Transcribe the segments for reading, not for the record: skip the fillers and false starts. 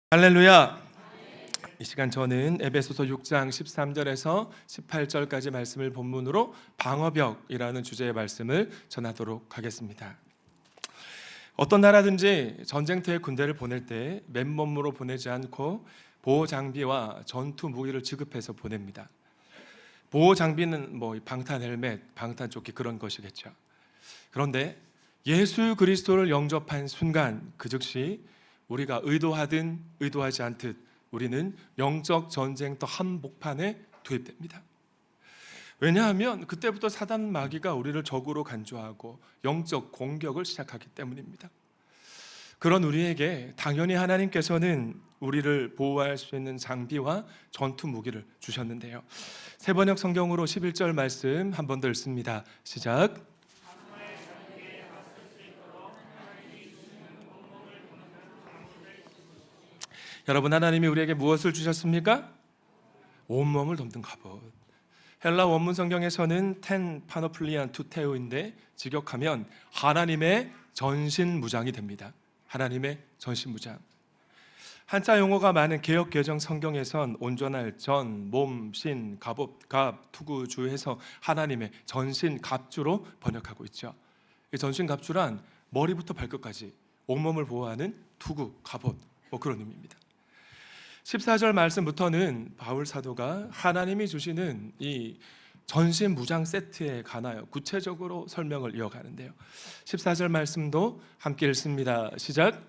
할렐루야. 이 시간 저는 에베소서 6장 13절에서 18절까지 말씀을 본문으로 방어벽이라는 주제의 말씀을 전하도록 하겠습니다. 어떤 나라든지 전쟁터에 군대를 보낼 때 맨몸으로 보내지 않고 보호 장비와 전투 무기를 지급해서 보냅니다. 보호 장비는 방탄 헬멧, 방탄 조끼 그런 것이겠죠. 그런데 예수 그리스도를 영접한 순간 그 즉시 우리가 의도하든 의도하지 않듯 우리는 영적 전쟁터 한복판에 투입됩니다. 왜냐하면 그때부터 사단 마귀가 우리를 적으로 간주하고 영적 공격을 시작하기 때문입니다. 그런 우리에게 당연히 하나님께서는 우리를 보호할 수 있는 장비와 전투 무기를 주셨는데요. 세번역 성경으로 11절 말씀 한 번 더 읽습니다. 시작. 여러분, 하나님이 우리에게 무엇을 주셨습니까? 온몸을 돕는 갑옷. 헬라 원문 성경에서는 텐 파노플리안 투테오인데 직역하면 하나님의 전신 무장이 됩니다. 하나님의 전신 무장. 한자 용어가 많은 개역 개정 성경에선 온전할 전, 몸, 신, 갑옷, 갑, 투구, 주해서 하나님의 전신 갑주로 번역하고 있죠. 이 전신 갑주란 머리부터 발끝까지 온몸을 보호하는 투구, 갑옷 그런 의미입니다. 14절 말씀부터는 바울 사도가 하나님이 주시는 이 전신 무장 세트에 관하여 구체적으로 설명을 이어가는데요. 14절 말씀도 함께 읽습니다. 시작.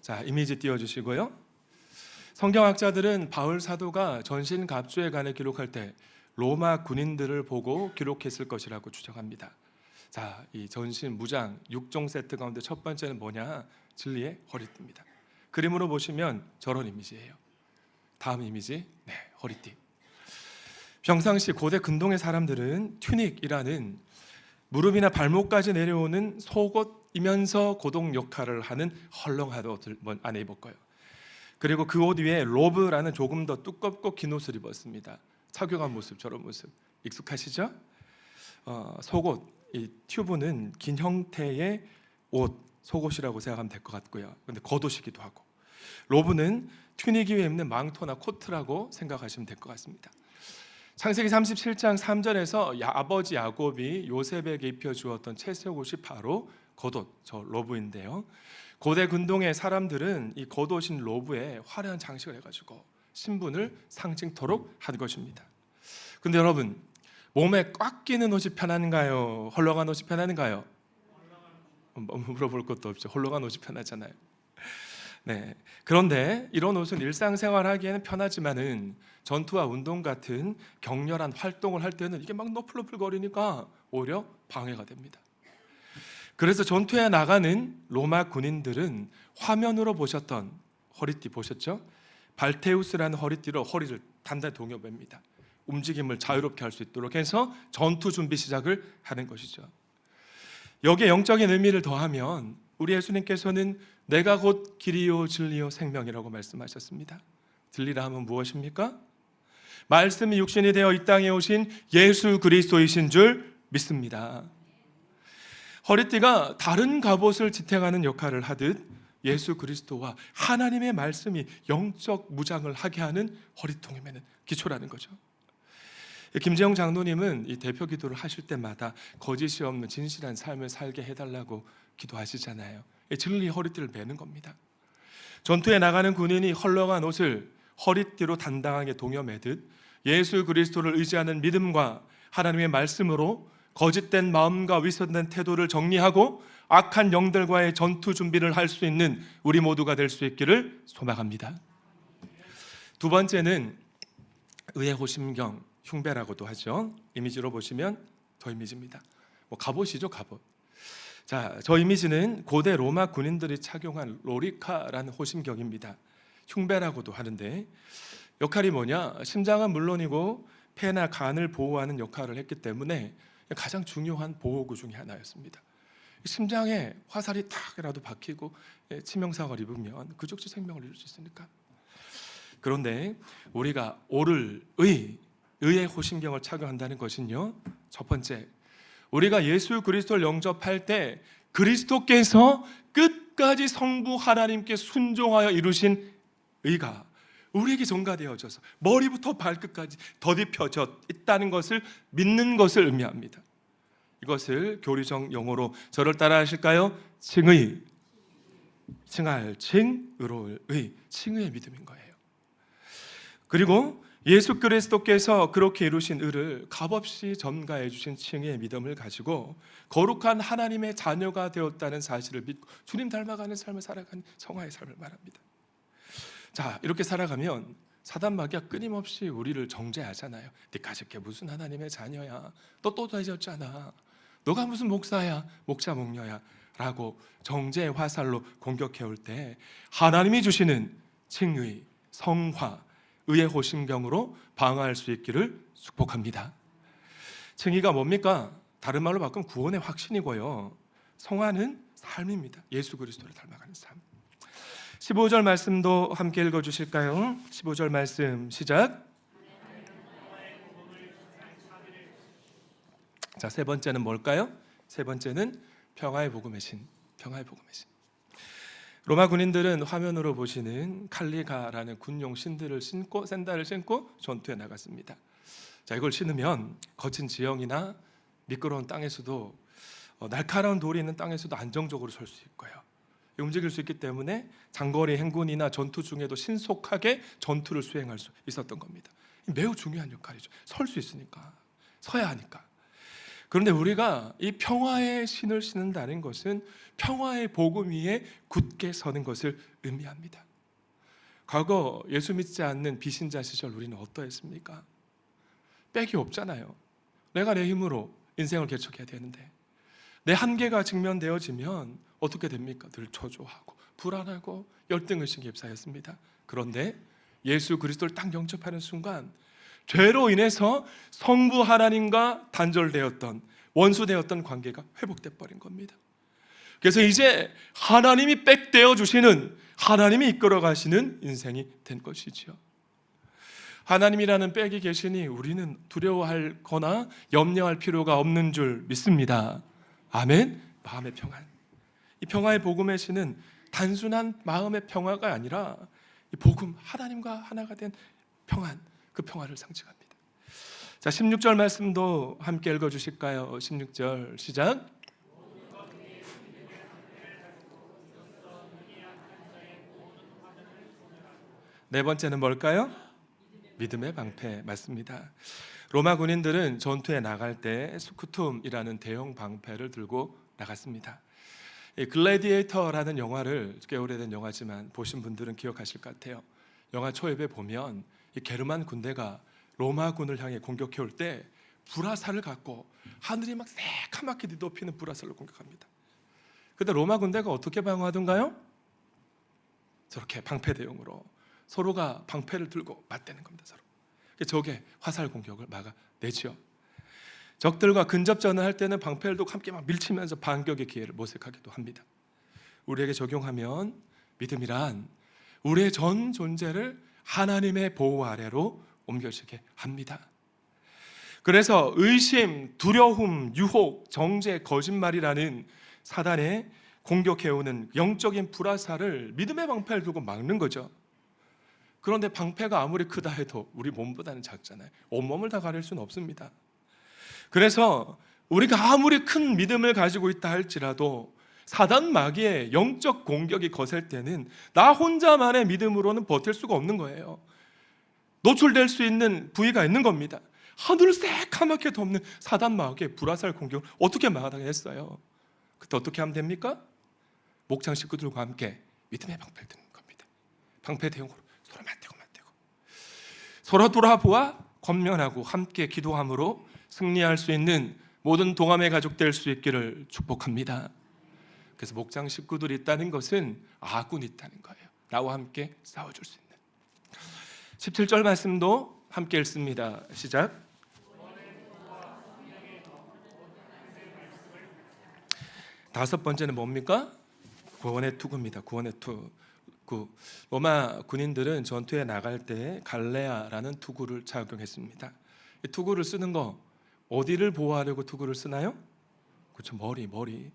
자, 이미지 띄워주시고요. 성경학자들은 바울 사도가 전신 갑주에 관해 기록할 때 로마 군인들을 보고 기록했을 것이라고 추정합니다. 자, 이 전신 무장 6종 세트 가운데 첫 번째는 뭐냐? 진리의 허리띠입니다. 그림으로 보시면 저런 이미지예요. 다음 이미지, 허리띠. 평상시 고대 근동의 사람들은 튜닉이라는 무릎이나 발목까지 내려오는 속옷이면서 고동 역할을 하는 헐렁한 옷을 안에 입었고요. 그리고 그 옷 위에 로브라는 조금 더 두껍고 긴 옷을 입었습니다. 착용한 모습, 저런 모습 익숙하시죠? 속옷, 이 튜브는 긴 형태의 옷, 속옷이라고 생각하면 될 것 같고요. 근데 겉옷이기도 하고, 로브는 튜닉 위에 입는 망토나 코트라고 생각하시면 될 것 같습니다. 창세기 37장 3절에서 아버지 야곱이 요셉에게 입혀주었던 채색 옷이 바로 겉옷, 저 로브인데요. 고대 근동의 사람들은 이 겉옷인 로브에 화려한 장식을 해가지고 신분을 상징토록 한 것입니다. 근데 여러분, 몸에 꽉 끼는 옷이 편한가요? 헐렁한 옷이 편한가요? 물어볼 것도 없죠. 헐렁한 옷이 편하잖아요. 그런데 이런 옷은 일상생활하기에는 편하지만은 전투와 운동 같은 격렬한 활동을 할 때는 이게 막 너플너플거리니까 오히려 방해가 됩니다. 그래서 전투에 나가는 로마 군인들은 화면으로 보셨던 허리띠 보셨죠? 발테우스라는 허리띠로 허리를 단단히 동여맵니다. 움직임을 자유롭게 할 수 있도록 해서 전투 준비 시작을 하는 것이죠. 여기에 영적인 의미를 더하면 우리 예수님께서는 내가 곧 길이요 진리요 생명이라고 말씀하셨습니다. 진리라 하면 무엇입니까? 말씀이 육신이 되어 이 땅에 오신 예수 그리스도이신 줄 믿습니다. 허리띠가 다른 갑옷을 지탱하는 역할을 하듯 예수 그리스도와 하나님의 말씀이 영적 무장을 하게 하는 허리통에 매는 기초라는 거죠. 김재영 장로님은 이 대표 기도를 하실 때마다 거짓이 없는 진실한 삶을 살게 해달라고 기도하시잖아요. 진리 허리띠를 매는 겁니다. 전투에 나가는 군인이 헐렁한 옷을 허리띠로 단단하게 동여매듯 예수 그리스도를 의지하는 믿음과 하나님의 말씀으로 거짓된 마음과 위선된 태도를 정리하고 악한 영들과의 전투 준비를 할 수 있는 우리 모두가 될 수 있기를 소망합니다. 두 번째는 의의 호심경, 흉배라고도 하죠. 이미지로 보시면 저 이미지입니다. 갑옷이죠, 갑옷. 자, 저 이미지는 고대 로마 군인들이 착용한 로리카라는 호심경입니다. 흉배라고도 하는데 역할이 뭐냐? 심장은 물론이고 폐나 간을 보호하는 역할을 했기 때문에 가장 중요한 보호구 중에 하나였습니다. 심장에 화살이 탁이라도 박히고 치명상을 입으면 그 즉시 생명을 잃을 수 있으니까. 그런데 우리가 의의 호심경을 착용한다는 것은요, 첫 번째, 우리가 예수 그리스도를 영접할 때 그리스도께서 끝까지 성부 하나님께 순종하여 이루신 의가 우리에게 전가되어져서 머리부터 발끝까지 더딥혀져 있다는 것을 믿는 것을 의미합니다. 이것을 교리적 용어로 저를 따라 하실까요? 칭의, 칭할, 칭의로울 의, 칭의의 믿음인 거예요. 그리고 예수 그리스도께서 그렇게 이루신 의를 값없이 전가해 주신 칭의의 믿음을 가지고 거룩한 하나님의 자녀가 되었다는 사실을 믿고 주님 닮아가는 삶을 살아가는 성화의 삶을 말합니다. 자, 이렇게 살아가면 사단 마귀가 끊임없이 우리를 정죄하잖아요. 네까지 게 무슨 하나님의 자녀야? 너 또 다졌잖아. 너가 무슨 목사야? 목자 목녀야? 라고 정죄의 화살로 공격해올 때 하나님이 주시는 칭의, 성화, 의의 호심경으로 방어할 수 있기를 축복합니다. 칭의가 뭡니까? 다른 말로 바꾸면 구원의 확신이고요. 성화는 삶입니다. 예수 그리스도를 닮아가는 삶. 15절 말씀도 함께 읽어주실까요? 15절 말씀 시작. 자, 세 번째는 뭘까요? 세 번째는 평화의 복음의 신. 평화의 복음의 신. 로마 군인들은 화면으로 보시는 칼리가라는 군용 신들을 신고 샌들을 신고 전투에 나갔습니다. 자, 이걸 신으면 거친 지형이나 미끄러운 땅에서도 날카로운 돌이 있는 땅에서도 안정적으로 설 수 있고요. 움직일 수 있기 때문에 장거리 행군이나 전투 중에도 신속하게 전투를 수행할 수 있었던 겁니다. 매우 중요한 역할이죠. 설 수 있으니까, 서야 하니까. 그런데 우리가 이 평화의 신을 신는다는 것은 평화의 복음 위에 굳게 서는 것을 의미합니다. 과거 예수 믿지 않는 비신자 시절 우리는 어떠했습니까? 빽이 없잖아요. 내가 내 힘으로 인생을 개척해야 되는데 내 한계가 직면되어지면 어떻게 됩니까? 늘 초조하고 불안하고 열등의식이 휩싸였습니다. 그런데 예수 그리스도를 딱 영접하는 순간 죄로 인해서 성부 하나님과 단절되었던 원수되었던 관계가 회복돼 버린 겁니다. 그래서 이제 하나님이 빽되어 주시는, 하나님이 이끌어 가시는 인생이 된 것이지요. 하나님이라는 빽이 계시니 우리는 두려워할 거나 염려할 필요가 없는 줄 믿습니다. 아멘. 마음의 평안. 이 평화의 복음의 신은 단순한 마음의 평화가 아니라 이 복음, 하나님과 하나가 된 평안, 그 평화를 상징합니다. 자, 16절 말씀도 함께 읽어주실까요? 16절 시작. 네 번째는 뭘까요? 믿음의 방패 맞습니다. 로마 군인들은 전투에 나갈 때 스쿠툼이라는 대형 방패를 들고 나갔습니다. 글래디에이터라는 영화를, 꽤 오래된 영화지만 보신 분들은 기억하실 것 같아요. 영화 초입에 보면 이 게르만 군대가 로마군을 향해 공격해 올 때 불화살을 갖고 하늘이 막 새카맣게 뒤덮이는 불화살로 공격합니다. 그런데 로마 군대가 어떻게 방어하던가요? 저렇게 방패 대용으로 서로가 방패를 들고 맞대는 겁니다. 서로. 적의 화살 공격을 막아내죠. 적들과 근접전을 할 때는 방패를 들고 함께 막 밀치면서 반격의 기회를 모색하기도 합니다. 우리에게 적용하면 믿음이란 우리의 전 존재를 하나님의 보호 아래로 옮겨지게 합니다. 그래서 의심, 두려움, 유혹, 정죄, 거짓말이라는 사단의 공격해오는 영적인 불화살을 믿음의 방패를 들고 막는 거죠. 그런데 방패가 아무리 크다 해도 우리 몸보다는 작잖아요. 온몸을 다 가릴 수는 없습니다. 그래서 우리가 아무리 큰 믿음을 가지고 있다 할지라도 사단 마귀의 영적 공격이 거셀 때는 나 혼자만의 믿음으로는 버틸 수가 없는 거예요. 노출될 수 있는 부위가 있는 겁니다. 하늘을 새카맣게 덮는 사단 마귀의 불화살 공격을 어떻게 막아내겠어요? 그때 어떻게 하면 됩니까? 목장 식구들과 함께 믿음의 방패를 드는 겁니다. 방패 대용으로 서로 맞대고 서로 돌아보아 권면하고 함께 기도함으로 승리할 수 있는 모든 동함의 가족 될 수 있기를 축복합니다. 그래서 목장 식구들이 있다는 것은 아군이 있다는 거예요. 나와 함께 싸워줄 수 있는. 17절 말씀도 함께 읽습니다. 시작. 다섯 번째는 뭡니까? 구원의 투구입니다. 구원의 투구. 로마 군인들은 전투에 나갈 때 갈레아라는 투구를 착용했습니다. 이 투구를 쓰는 거 어디를 보호하려고 투구를 쓰나요? 그렇죠. 머리.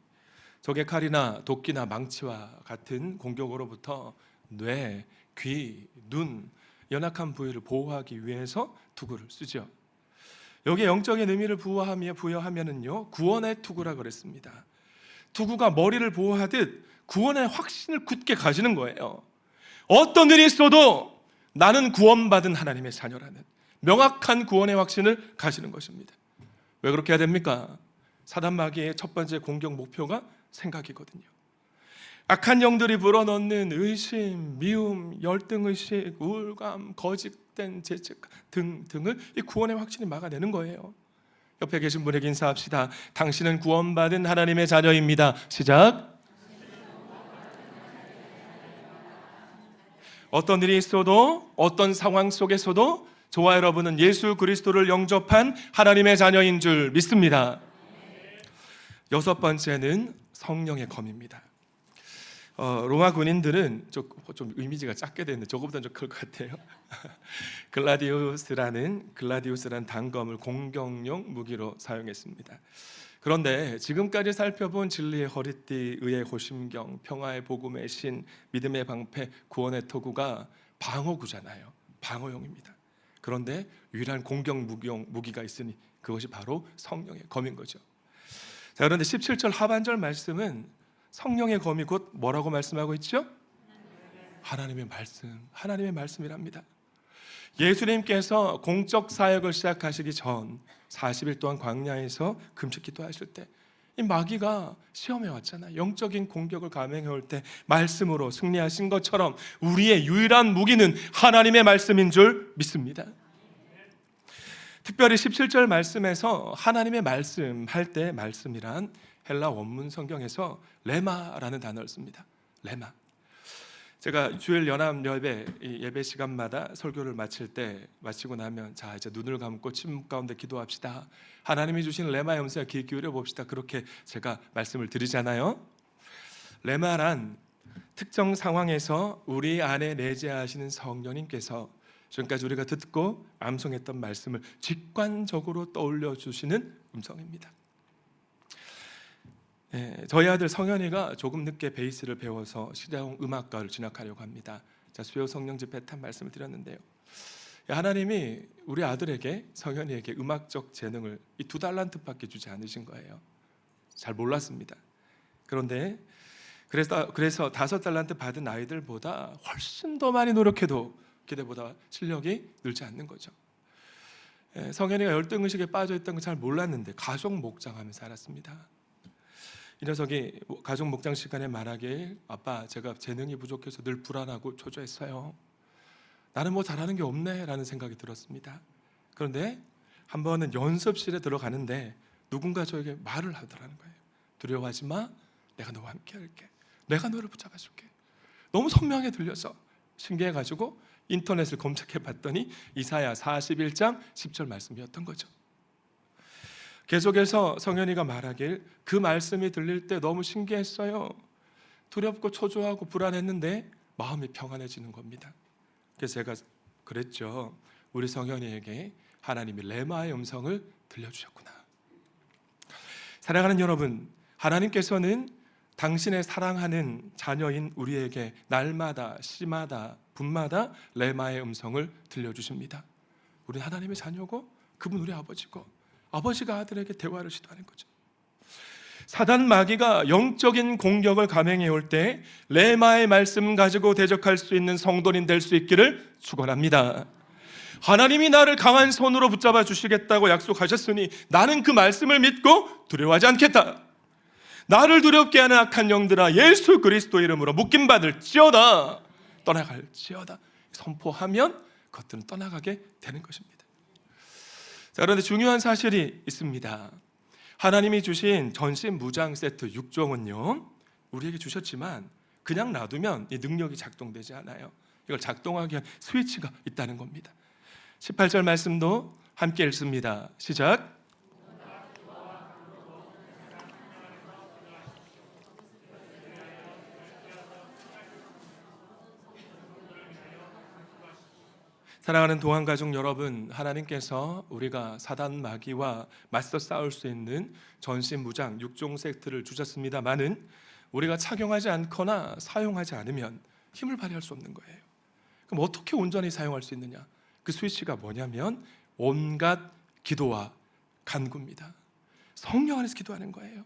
적의 칼이나 도끼나 망치와 같은 공격으로부터 뇌, 귀, 눈, 연약한 부위를 보호하기 위해서 투구를 쓰죠. 여기에 영적인 의미를 부여하면은요, 구원의 투구라 그랬습니다. 투구가 머리를 보호하듯 구원의 확신을 굳게 가지는 거예요. 어떤 일이 있어도 나는 구원받은 하나님의 자녀라는 명확한 구원의 확신을 가지는 것입니다. 왜 그렇게 해야 됩니까? 사단 마귀의 첫 번째 공격 목표가 생각이거든요. 악한 영들이 불어넣는 의심, 미움, 열등의식, 우울감, 거짓된 죄책 등을 이 구원의 확신이 막아내는 거예요. 옆에 계신 분에게 인사합시다. 당신은 구원받은 하나님의 자녀입니다. 시작. 어떤 일이 있어도, 어떤 상황 속에서도 저와 여러분은 예수 그리스도를 영접한 하나님의 자녀인 줄 믿습니다. 여섯 번째는 성령의 검입니다. 로마 군인들은 좀 이미지가 작게 되는데 저거보다는 좀 클 것 같아요. 글라디우스라는 단검을 공격용 무기로 사용했습니다. 그런데 지금까지 살펴본 진리의 허리띠, 의의 호심경, 평화의 복음의 신, 믿음의 방패, 구원의 토구가 방어구잖아요. 방어용입니다. 그런데 유일한 공격 무기가 있으니 그것이 바로 성령의 검인 거죠. 자, 그런데 17절 하반절 말씀은 성령의 검이 곧 뭐라고 말씀하고 있죠? 하나님의 말씀이랍니다. 예수님께서 공적 사역을 시작하시기 전 40일 동안 광야에서 금식 기도하실 때 이 마귀가 시험해 왔잖아요. 영적인 공격을 감행해 올 때 말씀으로 승리하신 것처럼 우리의 유일한 무기는 하나님의 말씀인 줄 믿습니다. 특별히 17절 말씀에서 하나님의 말씀 할 때 말씀이란 헬라 원문 성경에서 레마라는 단어를 씁니다. 레마. 제가 주일 연합 예배 시간마다 설교를 마치고 나면 자 이제 눈을 감고 침묵 가운데 기도합시다. 하나님이 주신 레마의 음성에 귀 기울여 봅시다. 그렇게 제가 말씀을 드리잖아요. 레마란 특정 상황에서 우리 안에 내재하시는 성령님께서 지금까지 우리가 듣고 암송했던 말씀을 직관적으로 떠올려 주시는 음성입니다. 저희 아들 성현이가 조금 늦게 베이스를 배워서 실용 음악과를 진학하려고 합니다. 자, 수요 성령 집회 때 말씀을 드렸는데요. 하나님이 우리 아들에게 성현이에게 음악적 재능을 이 2달란트밖에 주지 않으신 거예요. 잘 몰랐습니다. 그런데 그래서 5달란트 받은 아이들보다 훨씬 더 많이 노력해도 기대보다 실력이 늘지 않는 거죠. 성현이가 열등의식에 빠져있다는 걸 잘 몰랐는데 가족 목장하면서 살았습니다. 이 녀석이 가족 목장 시간에 말하길 아빠 제가 재능이 부족해서 늘 불안하고 초조했어요. 나는 뭐 잘하는 게 없네 라는 생각이 들었습니다. 그런데 한 번은 연습실에 들어가는데 누군가 저에게 말을 하더라는 거예요. 두려워하지 마, 내가 너와 함께 할게. 내가 너를 붙잡아 줄게. 너무 선명하게 들려서 신기해가지고 인터넷을 검색해 봤더니 이사야 41장 10절 말씀이었던 거죠. 계속해서 성현이가 말하길 그 말씀이 들릴 때 너무 신기했어요. 두렵고 초조하고 불안했는데 마음이 평안해지는 겁니다. 그래서 제가 그랬죠. 우리 성현이에게 하나님이 레마의 음성을 들려주셨구나. 사랑하는 여러분, 하나님께서는 당신의 사랑하는 자녀인 우리에게 날마다 시마다 분마다 레마의 음성을 들려주십니다. 우리는 하나님의 자녀고 그분 우리 아버지고 아버지가 아들에게 대화를 시도하는 거죠. 사단 마귀가 영적인 공격을 감행해 올 때 레마의 말씀 가지고 대적할 수 있는 성도님 될 수 있기를 축원합니다. 하나님이 나를 강한 손으로 붙잡아 주시겠다고 약속하셨으니 나는 그 말씀을 믿고 두려워하지 않겠다. 나를 두렵게 하는 악한 영들아 예수 그리스도 이름으로 묶임받을지어다 떠나갈지어다 선포하면 그것들은 떠나가게 되는 것입니다. 자, 그런데 중요한 사실이 있습니다. 하나님이 주신 전신 무장 세트 6종은요 우리에게 주셨지만 그냥 놔두면 이 능력이 작동되지 않아요. 이걸 작동하기 위한 스위치가 있다는 겁니다. 18절 말씀도 함께 읽습니다. 시작. 사랑하는 동안가족 여러분, 하나님께서 우리가 사단 마귀와 맞서 싸울 수 있는 전신무장 6종 세트를 주셨습니다마는 우리가 착용하지 않거나 사용하지 않으면 힘을 발휘할 수 없는 거예요. 그럼 어떻게 온전히 사용할 수 있느냐? 그 스위치가 뭐냐면 온갖 기도와 간구입니다. 성령 안에서 기도하는 거예요.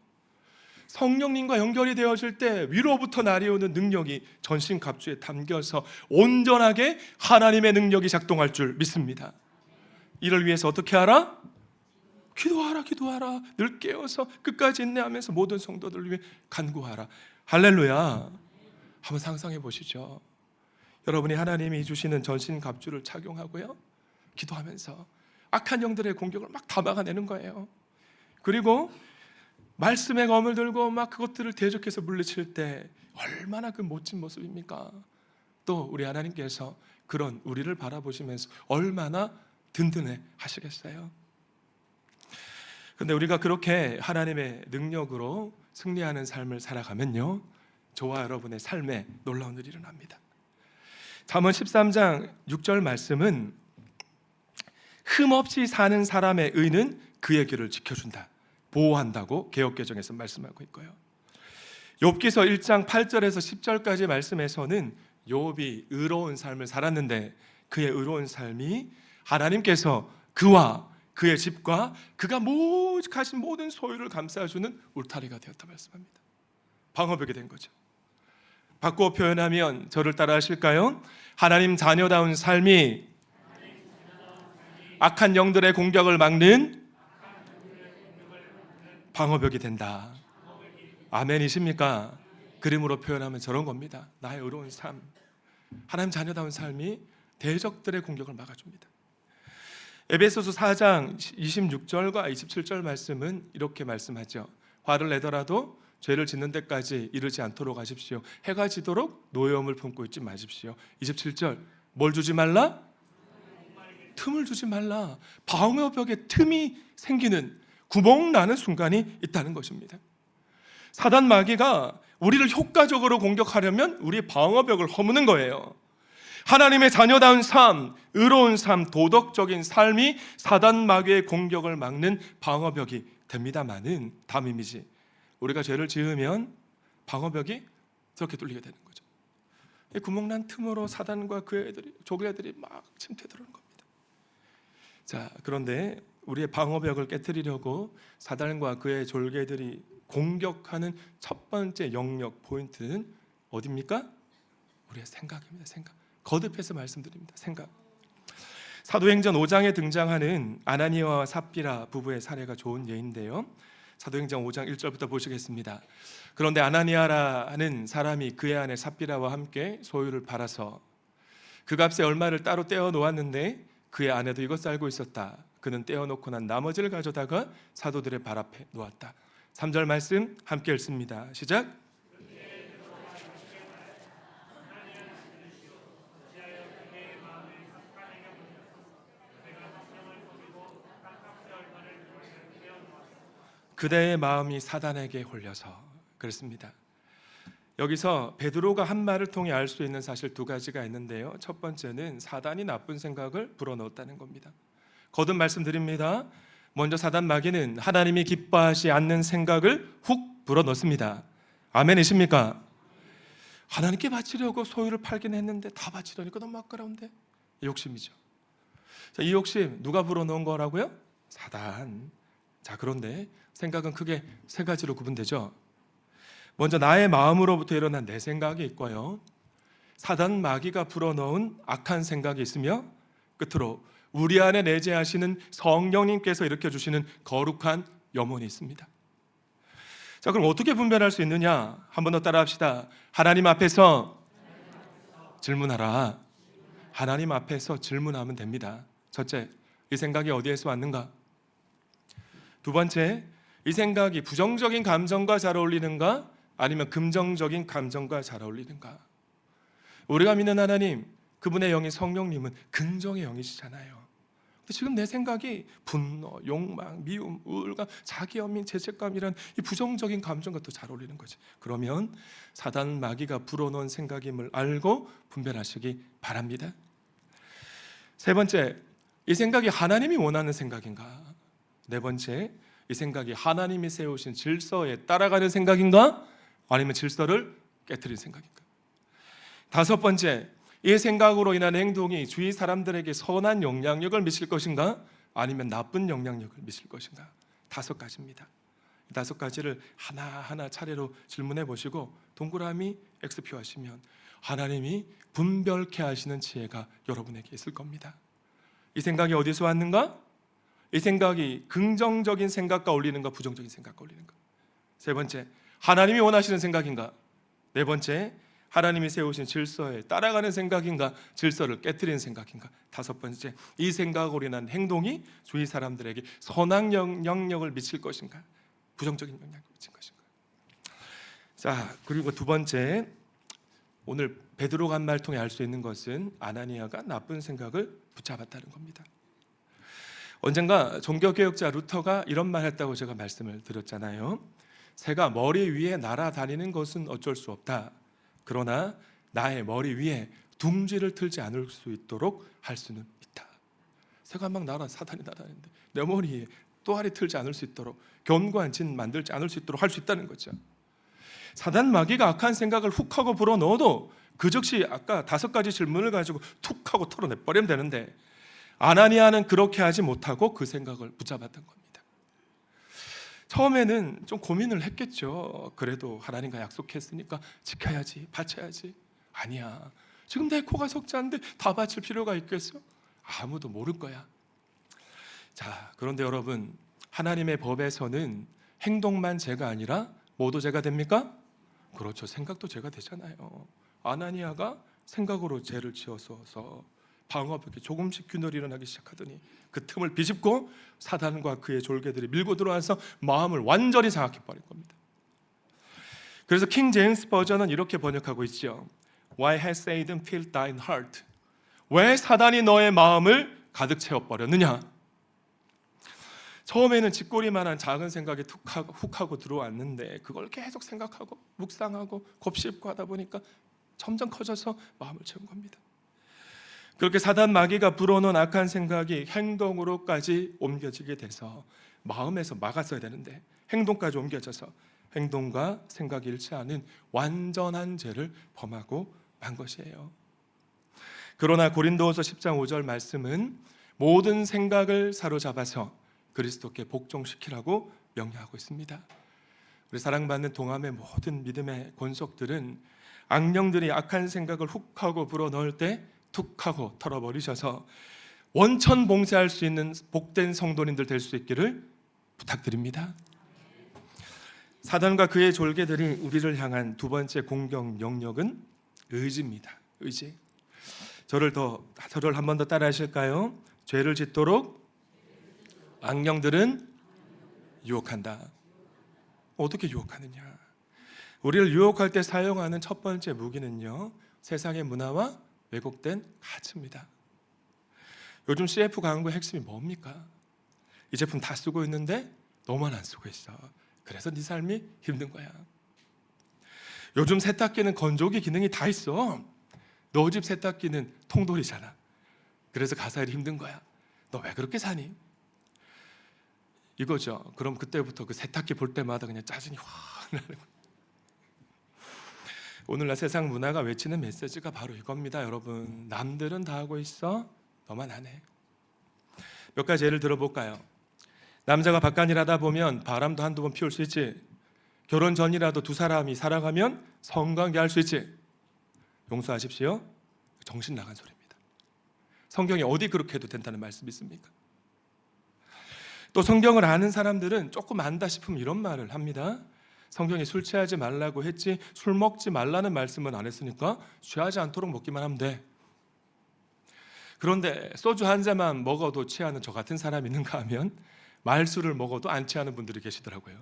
성령님과 연결이 되어질 때 위로부터 날아오는 능력이 전신갑주에 담겨서 온전하게 하나님의 능력이 작동할 줄 믿습니다. 이를 위해서 어떻게 하라? 기도하라, 기도하라. 늘 깨어서 끝까지 인내하면서 모든 성도들을 위해 간구하라. 할렐루야. 한번 상상해 보시죠. 여러분이 하나님이 주시는 전신갑주를 착용하고요, 기도하면서 악한 영들의 공격을 막 다 막아내는 거예요. 그리고 말씀의 검을 들고 막 그것들을 대적해서 물리칠 때 얼마나 그 멋진 모습입니까? 또 우리 하나님께서 그런 우리를 바라보시면서 얼마나 든든해 하시겠어요? 그런데 우리가 그렇게 하나님의 능력으로 승리하는 삶을 살아가면요, 저와 여러분의 삶에 놀라운 일이 일어납니다. 잠언 13장 6절 말씀은 흠없이 사는 사람의 의는 그의 길을 지켜준다, 보호한다고 개역개정에서 말씀하고 있고요. 욥기서 1장 8절에서 10절까지 말씀에서는 욥이 의로운 삶을 살았는데 그의 의로운 삶이 하나님께서 그와 그의 집과 그가 가진 모든 소유를 감싸주는 울타리가 되었다 말씀합니다. 방어벽이 된 거죠. 바꾸어 표현하면 저를 따라 하실까요? 하나님 자녀다운 삶이 악한 영들의 공격을 막는 방어벽이 된다. 아멘이십니까? 그림으로 표현하면 저런 겁니다. 나의 의로운 삶, 하나님 자녀다운 삶이 대적들의 공격을 막아줍니다. 에베소서 4장 26절과 27절 말씀은 이렇게 말씀하죠. 화를 내더라도 죄를 짓는 데까지 이르지 않도록 하십시오. 해가 지도록 노여움을 품고 있지 마십시오. 27절, 뭘 주지 말라? 틈을 주지 말라. 방어벽에 틈이 생기는, 구멍 나는 순간이 있다는 것입니다. 사단 마귀가 우리를 효과적으로 공격하려면 우리의 방어벽을 허무는 거예요. 하나님의 자녀다운 삶, 의로운 삶, 도덕적인 삶이 사단 마귀의 공격을 막는 방어벽이 됩니다마는 다음 이미지, 우리가 죄를 지으면 방어벽이 저렇게 뚫리게 되는 거죠. 이 구멍난 틈으로 사단과 그 애들이, 조그애들이 막 침투해 들어오는 겁니다. 자, 그런데 우리의 방어벽을 깨트리려고 사단과 그의 졸개들이 공격하는 첫 번째 영역 포인트는 어디입니까? 우리의 생각입니다. 생각. 거듭해서 말씀드립니다. 생각. 사도행전 5장에 등장하는 아나니아와 삽비라 부부의 사례가 좋은 예인데요. 사도행전 5장 1절부터 보시겠습니다. 그런데 아나니아라는 사람이 그의 아내 삽비라와 함께 소유를 팔아서 그 값의 얼마를 따로 떼어 놓았는데 그의 아내도 이것 알고 있었다. 그는 떼어놓고 난 나머지를 가져다가 사도들의 발 앞에 놓았다. 3절 말씀 함께 읽습니다. 시작. 그대의 마음이 사단에게 홀려서. 그렇습니다. 여기서 베드로가 한 말을 통해 알 수 있는 사실 두 가지가 있는데요. 첫 번째는 사단이 나쁜 생각을 불어넣었다는 겁니다. 거듭 말씀드립니다. 먼저 사단 마귀는 하나님이 기뻐하지 않는 생각을 훅 불어넣습니다. 아멘이십니까? 하나님께 바치려고 소유를 팔긴 했는데 다 바치려니까 너무 아까운데, 욕심이죠. 자, 이 욕심 누가 불어넣은 거라고요? 사단. 자, 그런데 생각은 크게 세 가지로 구분되죠. 먼저 나의 마음으로부터 일어난 내 생각이 있고요, 사단 마귀가 불어넣은 악한 생각이 있으며, 끝으로 우리 안에 내재하시는 성령님께서 일으켜주시는 거룩한 염원이 있습니다. 자, 그럼 어떻게 분별할 수 있느냐? 한 번 더 따라합시다. 하나님 앞에서 질문하라. 하나님 앞에서 질문하면 됩니다. 첫째, 이 생각이 어디에서 왔는가? 두 번째, 이 생각이 부정적인 감정과 잘 어울리는가? 아니면 긍정적인 감정과 잘 어울리는가? 우리가 믿는 하나님, 그분의 영인 성령님은 긍정의 영이시잖아요. 근데 지금 내 생각이 분노, 욕망, 미움, 우울감, 자기연민, 죄책감이란 이 부정적인 감정과 또 잘 어울리는 거지. 그러면 사단 마귀가 불어넣은 생각임을 알고 분별하시기 바랍니다. 세 번째, 이 생각이 하나님이 원하는 생각인가? 네 번째, 이 생각이 하나님이 세우신 질서에 따라가는 생각인가? 아니면 질서를 깨트린 생각인가? 다섯 번째, 이 생각으로 인한 행동이 주위 사람들에게 선한 영향력을 미칠 것인가? 아니면 나쁜 영향력을 미칠 것인가? 다섯 가지입니다. 이 다섯 가지를 하나하나 차례로 질문해 보시고 동그라미 X표 하시면 하나님이 분별케 하시는 지혜가 여러분에게 있을 겁니다. 이 생각이 어디서 왔는가? 이 생각이 긍정적인 생각과 어울리는가? 부정적인 생각과 어울리는가? 세 번째, 하나님이 원하시는 생각인가? 네 번째, 하나님이 세우신 질서에 따라가는 생각인가? 질서를 깨트리는 생각인가? 다섯 번째, 이 생각으로 인한 행동이 주위 사람들에게 선한 영향력을 미칠 것인가? 부정적인 영향력을 미칠 것인가? 자, 그리고 두 번째, 오늘 베드로가 한 말 통해 알 수 있는 것은 아나니아가 나쁜 생각을 붙잡았다는 겁니다. 언젠가 종교개혁자 루터가 이런 말 했다고 제가 말씀을 드렸잖아요. 새가 머리 위에 날아다니는 것은 어쩔 수 없다. 그러나 나의 머리 위에 둥지를 틀지 않을 수 있도록 할 수는 있다. 새가 막 사단이 날아다니는데 내 머리에 또아리 틀지 않을 수 있도록, 견고한 진 만들지 않을 수 있도록 할 수 있다는 거죠. 사단 마귀가 악한 생각을 훅 하고 불어넣어도 그 즉시 아까 다섯 가지 질문을 가지고 툭 하고 털어내버리면 되는데 아나니아는 그렇게 하지 못하고 그 생각을 붙잡았던 겁니다. 처음에는 좀 고민을 했겠죠. 그래도 하나님과 약속했으니까 지켜야지, 바쳐야지. 아니야, 지금 내 코가 석자인데 다 바칠 필요가 있겠어? 아무도 모를 거야. 자, 그런데 여러분, 하나님의 법에서는 행동만 죄가 아니라 뭐도 죄가 됩니까? 그렇죠, 생각도 죄가 되잖아요. 아나니아가 생각으로 죄를 지어서 방어벽에 조금씩 균열이 일어나기 시작하더니 그 틈을 비집고 사단과 그의 졸개들이 밀고 들어와서 마음을 완전히 장악해버린 겁니다. 그래서 킹 제임스 버전은 이렇게 번역하고 있죠. Why has Satan filled thine heart? 왜 사단이 너의 마음을 가득 채워버렸느냐? 처음에는 쥐꼬리만한 작은 생각이 훅 하고 들어왔는데 그걸 계속 생각하고 묵상하고 곱씹고 하다 보니까 점점 커져서 마음을 채운 겁니다. 그렇게 사단 마귀가 불어넣은 악한 생각이 행동으로까지 옮겨지게 돼서 마음에서 막았어야 되는데 행동까지 옮겨져서 행동과 생각이 일치하는 완전한 죄를 범하고 만 것이에요. 그러나 고린도후서 10장 5절 말씀은 모든 생각을 사로잡아서 그리스도께 복종시키라고 명령하고 있습니다. 우리 사랑받는 동함의 모든 믿음의 권속들은 악령들이 악한 생각을 훅 하고 불어넣을 때 툭 하고 털어버리셔서 원천 봉쇄할 수 있는 복된 성도님들 될 수 있기를 부탁드립니다. 사단과 그의 졸개들이 우리를 향한 두 번째 공격 영역은 의지입니다. 의지. 저를 한 번 더 따라 하실까요? 죄를 짓도록 악령들은 유혹한다. 어떻게 유혹하느냐? 우리를 유혹할 때 사용하는 첫 번째 무기는요, 세상의 문화와 왜곡된 가치입니다. 요즘 CF 광고의 핵심이 뭡니까? 이 제품 다 쓰고 있는데 너만 안 쓰고 있어. 그래서 네 삶이 힘든 거야. 요즘 세탁기는 건조기 기능이 다 있어. 너 집 세탁기는 통돌이잖아. 그래서 가사일이 힘든 거야. 너 왜 그렇게 사니? 이거죠. 그럼 그때부터 그 세탁기 볼 때마다 그냥 짜증이 확 나는 거예요. 오늘날 세상 문화가 외치는 메시지가 바로 이겁니다. 여러분, 남들은 다 하고 있어, 너만 안 해. 몇 가지 예를 들어볼까요? 남자가 바깥일하다 보면 바람도 한두 번 피울 수 있지. 결혼 전이라도 두 사람이 살아가면 성관계할 수 있지. 용서하십시오, 정신 나간 소리입니다. 성경에 어디 그렇게 해도 된다는 말씀이 있습니까? 또 성경을 아는 사람들은 조금 안다 싶으면 이런 말을 합니다. 성경에 술 취하지 말라고 했지 술 먹지 말라는 말씀은 안 했으니까 취하지 않도록 먹기만 하면 돼. 그런데 소주 한 잔만 먹어도 취하는 저 같은 사람이 있는가 하면 말술을 먹어도 안 취하는 분들이 계시더라고요.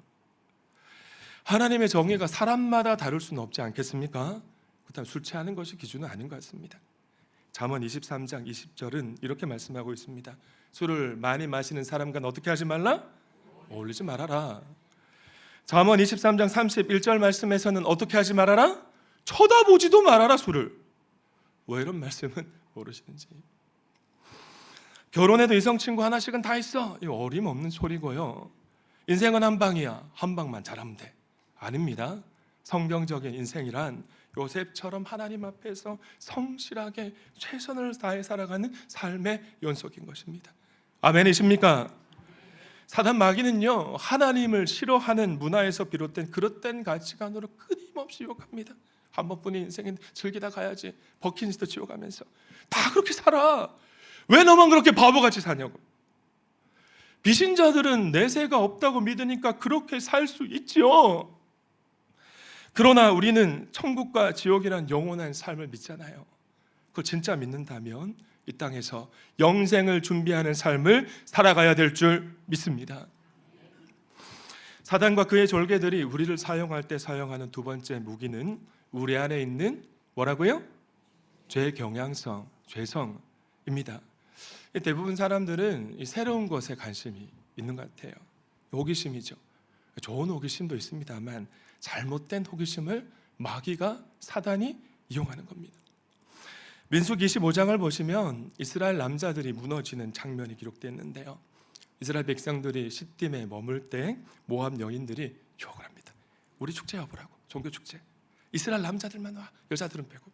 하나님의 정의가 사람마다 다를 수는 없지 않겠습니까? 그렇다면 술 취하는 것이 기준은 아닌 것 같습니다. 잠언 23장 20절은 이렇게 말씀하고 있습니다. 술을 많이 마시는 사람과 어떻게 하지 말라? 어울리지 말아라. 잠언 23장 31절 말씀에서는 어떻게 하지 말아라? 쳐다보지도 말아라 술을. 왜 이런 말씀은 모르시는지. 결혼해도 이성 친구 하나씩은 다 있어. 이거 어림없는 소리고요. 인생은 한 방이야. 한 방만 잘하면 돼. 아닙니다. 성경적인 인생이란 요셉처럼 하나님 앞에서 성실하게 최선을 다해 살아가는 삶의 연속인 것입니다. 아멘이십니까? 사단 마귀는요, 하나님을 싫어하는 문화에서 비롯된 그릇된 가치관으로 끊임없이 유혹합니다. 한 번뿐인 인생은 즐기다 가야지. 버킷리스트 지워가면서 다 그렇게 살아. 왜 너만 그렇게 바보같이 사냐고. 비신자들은 내세가 없다고 믿으니까 그렇게 살 수 있지요. 그러나 우리는 천국과 지옥이란 영원한 삶을 믿잖아요. 그걸 진짜 믿는다면 이 땅에서 영생을 준비하는 삶을 살아가야 될 줄 믿습니다. 사단과 그의 졸개들이 우리를 사용할 때 사용하는 두 번째 무기는 우리 안에 있는 뭐라고요? 죄 경향성, 죄성입니다. 대부분 사람들은 이 새로운 것에 관심이 있는 것 같아요. 호기심이죠. 좋은 호기심도 있습니다만 잘못된 호기심을 마귀가 사단이 이용하는 겁니다. 민수기 25장을 보시면 이스라엘 남자들이 무너지는 장면이 기록되어 있는데요. 이스라엘 백성들이 시딤에 머물 때 모압 여인들이 유혹을 합니다. 우리 축제 여보라고, 종교 축제. 이스라엘 남자들만 와, 여자들은 빼고.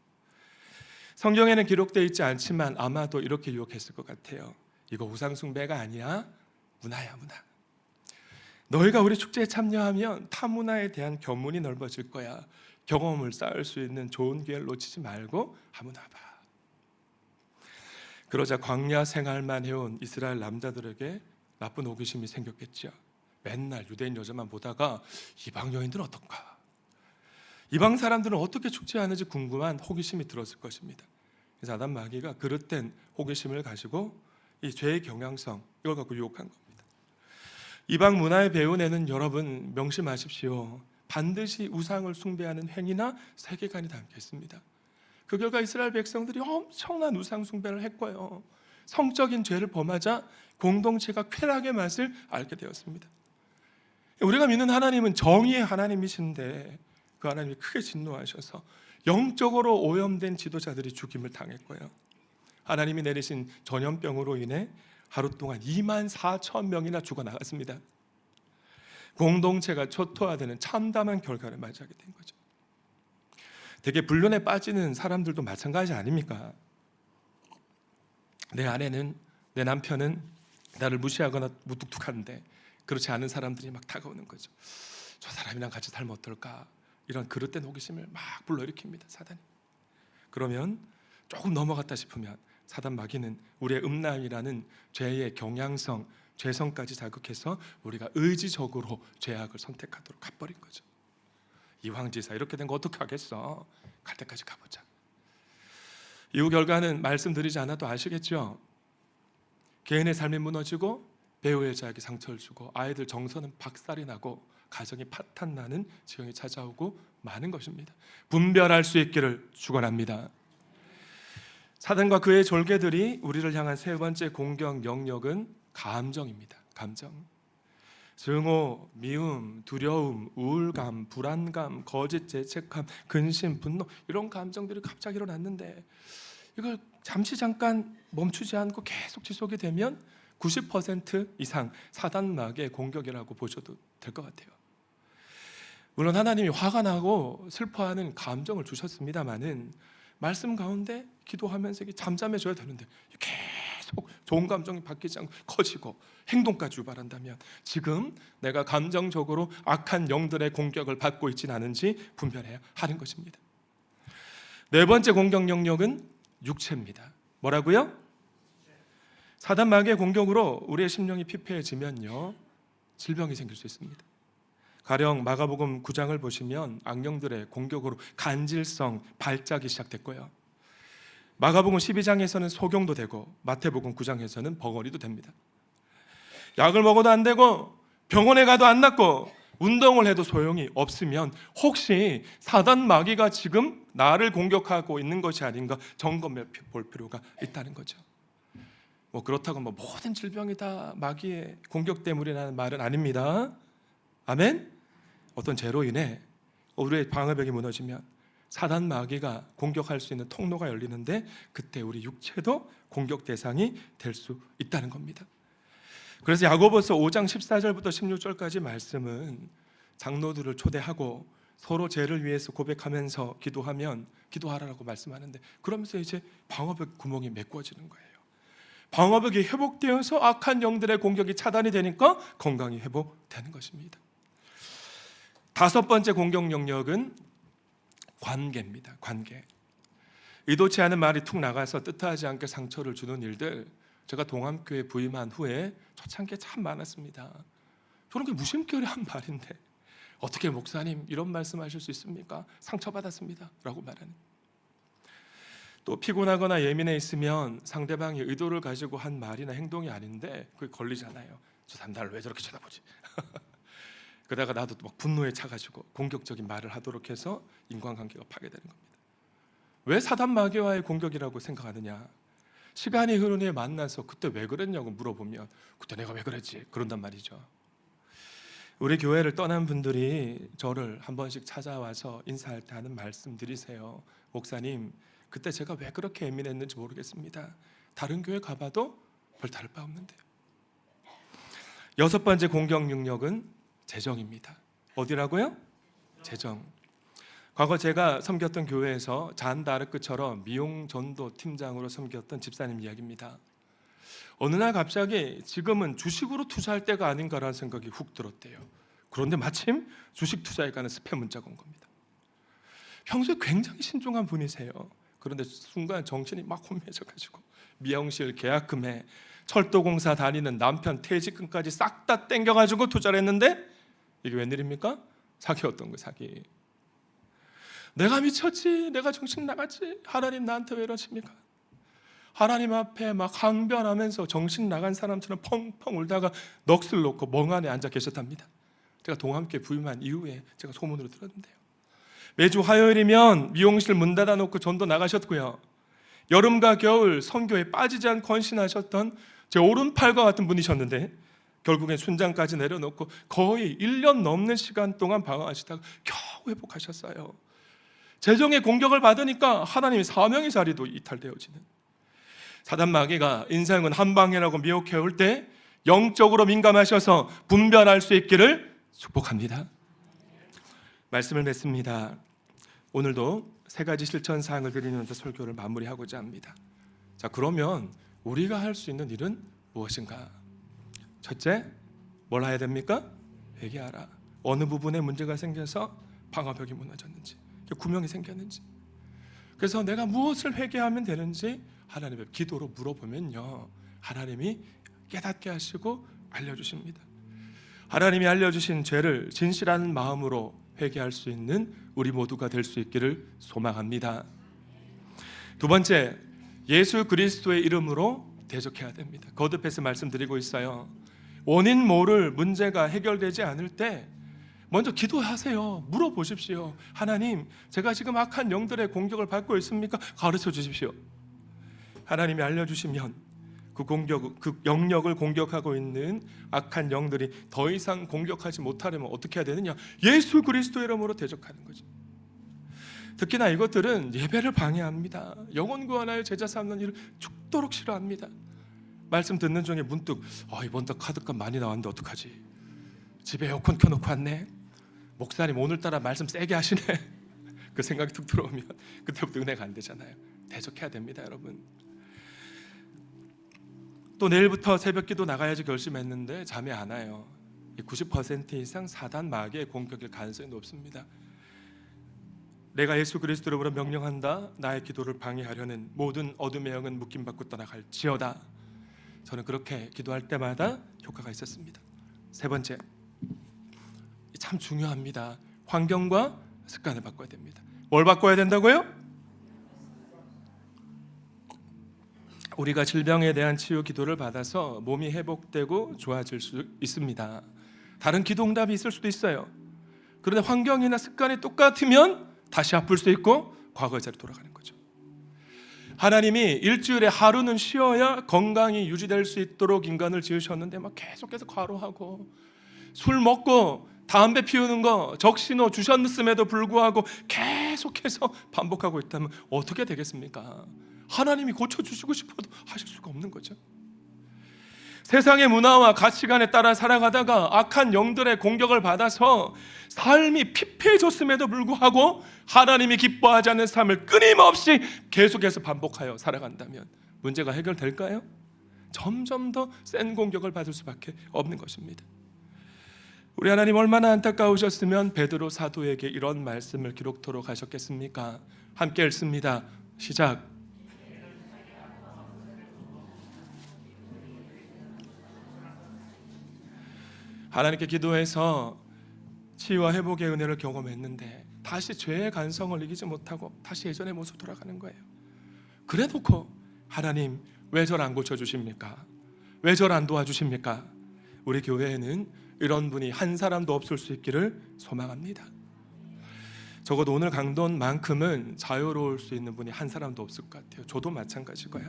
성경에는 기록되어 있지 않지만 아마도 이렇게 유혹했을 것 같아요. 이거 우상 숭배가 아니야, 문화야, 문화. 너희가 우리 축제에 참여하면 타 문화에 대한 견문이 넓어질 거야. 경험을 쌓을 수 있는 좋은 기회를 놓치지 말고 한번 와봐. 그러자 광야 생활만 해온 이스라엘 남자들에게 나쁜 호기심이 생겼겠죠. 맨날 유대인 여자만 보다가 이방 여인들은 어떤가? 이방 사람들은 어떻게 축제하는지 궁금한 호기심이 들었을 것입니다. 그래서 사단 마귀가 그릇된 호기심을 가지고 이 죄의 경향성, 이걸 갖고 유혹한 겁니다. 이방 문화의 배운에는 여러분 명심하십시오. 반드시 우상을 숭배하는 행위나 세계관이 담겨 있습니다. 그 결과 이스라엘 백성들이 엄청난 우상 숭배를 했고요. 성적인 죄를 범하자 공동체가 쾌락의 맛을 알게 되었습니다. 우리가 믿는 하나님은 정의의 하나님이신데 그 하나님이 크게 진노하셔서 영적으로 오염된 지도자들이 죽임을 당했고요. 하나님이 내리신 전염병으로 인해 하루 동안 24,000명이나 죽어나갔습니다. 공동체가 초토화되는 참담한 결과를 맞이하게 된 거죠. 되게 불륜에 빠지는 사람들도 마찬가지 아닙니까? 내 아내는, 내 남편은 나를 무시하거나 무뚝뚝한데 그렇지 않은 사람들이 막 다가오는 거죠. 저 사람이랑 같이 살면 어떨까? 이런 그릇된 호기심을 막 불러일으킵니다, 사단이. 그러면 조금 넘어갔다 싶으면 사단 마귀는 우리의 음란이라는 죄의 경향성, 죄성까지 자극해서 우리가 의지적으로 죄악을 선택하도록 가버린 거죠. 이황지사 이렇게 된 거 어떻게 하겠어? 갈 때까지 가보자. 이후 결과는 말씀드리지 않아도 아시겠죠? 개인의 삶이 무너지고 배우의 자에게 상처를 주고 아이들 정서는 박살이 나고 가정이 파탄나는 지경이 찾아오고 많은 것입니다. 분별할 수 있기를 축원합니다. 사단과 그의 졸개들이 우리를 향한 세 번째 공격 영역은 감정입니다. 감정. 증오, 미움, 두려움, 우울감, 불안감, 거짓 죄책감, 근심, 분노 이런 감정들이 갑자기 일어났는데 이걸 잠깐 멈추지 않고 계속 지속이 되면 90% 이상 사단막의 공격이라고 보셔도 될 것 같아요. 물론 하나님이 화가 나고 슬퍼하는 감정을 주셨습니다마는 말씀 가운데 기도하면서 잠잠해져야 되는데 계속 좋은 감정이 바뀌지 않고 커지고 행동까지 유발한다면 지금 내가 감정적으로 악한 영들의 공격을 받고 있지는 않은지 분별해야 하는 것입니다. 네 번째 공격 영역은 육체입니다. 뭐라고요? 사단 마귀의 공격으로 우리의 심령이 피폐해지면요 질병이 생길 수 있습니다. 가령 마가복음 9장을 보시면 악령들의 공격으로 간질성 발작이 시작됐고요. 마가복음 12장에서는 소경도 되고 마태복음 9장에서는 벙어리도 됩니다. 약을 먹어도 안 되고 병원에 가도 안 낫고 운동을 해도 소용이 없으면 혹시 사단 마귀가 지금 나를 공격하고 있는 것이 아닌가 점검해 볼 필요가 있다는 거죠. 그렇다고 모든 질병이 다 마귀의 공격 때문이라는 말은 아닙니다. 아멘? 어떤 죄로 인해 우리의 방어벽이 무너지면 사단 마귀가 공격할 수 있는 통로가 열리는데 그때 우리 육체도 공격 대상이 될 수 있다는 겁니다. 그래서 야고보서 5장 14절부터 16절까지 말씀은 장로들을 초대하고 서로 죄를 위해서 고백하면서 기도하면 기도하라고 말씀하는데, 그러면서 이제 방어벽 구멍이 메꿔지는 거예요. 방어벽이 회복되어서 악한 영들의 공격이 차단이 되니까 건강이 회복되는 것입니다. 다섯 번째 공격 영역은 관계입니다. 관계. 의도치 않은 말이 툭 나가서 뜻하지 않게 상처를 주는 일들, 제가 동암교회 부임한 후에 초창기에 참 많았습니다. 저는 그 무심결에 한 말인데 어떻게 목사님 이런 말씀하실 수 있습니까? 상처받았습니다 라고 말하는. 또 피곤하거나 예민해 있으면 상대방이 의도를 가지고 한 말이나 행동이 아닌데 그게 걸리잖아요. 저 사람 나를 왜 저렇게 쳐다보지? 그러다가 나도 막 분노에 차가지고 공격적인 말을 하도록 해서 인간관계가 파괴되는 겁니다. 왜 사단 마귀와의 공격이라고 생각하느냐? 시간이 흐른 후에 만나서 그때 왜 그랬냐고 물어보면 그때 내가 왜 그랬지? 그런단 말이죠. 우리 교회를 떠난 분들이 저를 한 번씩 찾아와서 인사할 때 하는 말씀 드리세요. 목사님, 그때 제가 왜 그렇게 예민했는지 모르겠습니다. 다른 교회 가봐도 별 다를 바 없는데요. 여섯 번째 공격 영역은 재정입니다. 어디라고요? 재정. 과거 제가 섬겼던 교회에서 잔다르크처럼 미용 전도 팀장으로 섬겼던 집사님 이야기입니다. 어느 날 갑자기 지금은 주식으로 투자할 때가 아닌가라는 생각이 훅 들었대요. 그런데 마침 주식 투자에 관한 스팸 문자가 온 겁니다. 평소에 굉장히 신중한 분이세요. 그런데 순간 정신이 막 혼미해져가지고 미용실 계약금에 철도공사 다니는 남편 퇴직금까지 싹 다 땡겨가지고 투자를 했는데 이게 웬일입니까? 사기였던 거예요. 사기. 내가 미쳤지, 내가 정신 나갔지, 하나님 나한테 왜 이러십니까? 하나님 앞에 막 항변하면서 정신 나간 사람처럼 펑펑 울다가 넋을 놓고 멍하니 앉아 계셨답니다. 제가 동함교회 부임한 이후에 제가 소문으로 들었는데요. 매주 화요일이면 미용실 문 닫아놓고 전도 나가셨고요. 여름과 겨울 선교에 빠지지 않고 헌신하셨던 제 오른팔과 같은 분이셨는데 결국엔 순장까지 내려놓고 거의 1년 넘는 시간 동안 방황하시다가 겨우 회복하셨어요. 재정의 공격을 받으니까 하나님의 사명의 자리도 이탈되어지는, 사단 마귀가 인생은 한 방이라고 미혹해올 때 영적으로 민감하셔서 분별할 수 있기를 축복합니다. 말씀을 맺습니다. 오늘도 세 가지 실천 사항을 드리면서 설교를 마무리하고자 합니다. 자, 그러면 우리가 할 수 있는 일은 무엇인가? 첫째, 뭘 해야 됩니까? 회개하라. 어느 부분에 문제가 생겨서 방어벽이 무너졌는지, 구멍이 생겼는지, 그래서 내가 무엇을 회개하면 되는지 하나님의 기도로 물어보면요, 하나님이 깨닫게 하시고 알려주십니다. 하나님이 알려주신 죄를 진실한 마음으로 회개할 수 있는 우리 모두가 될 수 있기를 소망합니다. 두 번째, 예수 그리스도의 이름으로 대적해야 됩니다. 거듭해서 말씀드리고 있어요. 원인 모를 문제가 해결되지 않을 때 먼저 기도하세요. 물어보십시오. 하나님, 제가 지금 악한 영들의 공격을 받고 있습니까? 가르쳐 주십시오. 하나님이 알려주시면 그 영역을 공격하고 있는 악한 영들이 더 이상 공격하지 못하려면 어떻게 해야 되느냐? 예수 그리스도의 이름으로 대적하는 거죠. 특히나 이것들은 예배를 방해합니다. 영혼 구원하여 제자 삼는 일을 죽도록 싫어합니다. 말씀 듣는 중에 문득 이번 달 카드값 많이 나왔는데 어떡하지? 집에 에어컨 켜놓고 왔네. 목사님 오늘따라 말씀 세게 하시네. 그 생각이 툭 들어오면 그때부터 은혜가 안 되잖아요. 대적해야 됩니다, 여러분. 또 내일부터 새벽기도 나가야지 결심했는데 잠이 안 와요. 90% 이상 사단 마귀의 공격일 가능성이 높습니다. 내가 예수 그리스도 이름으로 명령한다. 나의 기도를 방해하려는 모든 어둠의 영은 묶임받고 떠나갈지어다. 저는 그렇게 기도할 때마다 효과가 있었습니다. 세 번째, 참 중요합니다. 환경과 습관을 바꿔야 됩니다. 뭘 바꿔야 된다고요? 우리가 질병에 대한 치유 기도를 받아서 몸이 회복되고 좋아질 수 있습니다. 다른 기도 응답이 있을 수도 있어요. 그런데 환경이나 습관이 똑같으면 다시 아플 수 있고 과거의 자리로 돌아가는 거죠. 하나님이 일주일에 하루는 쉬어야 건강이 유지될 수 있도록 인간을 지으셨는데 막 계속해서 과로하고 술 먹고 담배 피우는 거 적신호 주셨음에도 불구하고 계속해서 반복하고 있다면 어떻게 되겠습니까? 하나님이 고쳐주시고 싶어도 하실 수가 없는 거죠. 세상의 문화와 가치관에 따라 살아가다가 악한 영들의 공격을 받아서 삶이 피폐해졌음에도 불구하고 하나님이 기뻐하지 않는 삶을 끊임없이 계속해서 반복하여 살아간다면 문제가 해결될까요? 점점 더 센 공격을 받을 수밖에 없는 것입니다. 우리 하나님 얼마나 안타까우셨으면 베드로 사도에게 이런 말씀을 기록토록 하셨겠습니까? 함께 읽습니다. 시작. 하나님께 기도해서 치유와 회복의 은혜를 경험했는데 다시 죄의 간성을 이기지 못하고 다시 예전의 모습 돌아가는 거예요. 그래놓고 하나님 왜 저를 안 고쳐주십니까? 왜 저를 안 도와주십니까? 우리 교회에는 이런 분이 한 사람도 없을 수 있기를 소망합니다. 적어도 오늘 강론만큼은 자유로울 수 있는 분이 한 사람도 없을 것 같아요. 저도 마찬가지고요.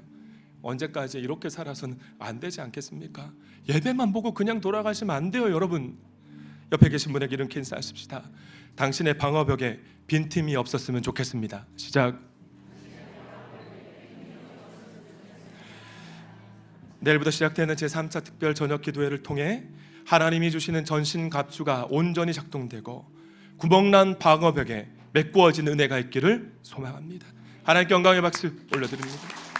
언제까지 이렇게 살아서는 안 되지 않겠습니까? 예배만 보고 그냥 돌아가시면 안 돼요, 여러분. 옆에 계신 분에게 이렇게 인사하십시다. 당신의 방어벽에 빈틈이 없었으면 좋겠습니다. 시작. 내일부터 시작되는 제3차 특별 저녁 기도회를 통해 하나님이 주시는 전신갑주가 온전히 작동되고 구멍난 방어벽에 메꾸어진 은혜가 있기를 소망합니다. 하나님께 영광의 박수 올려드립니다.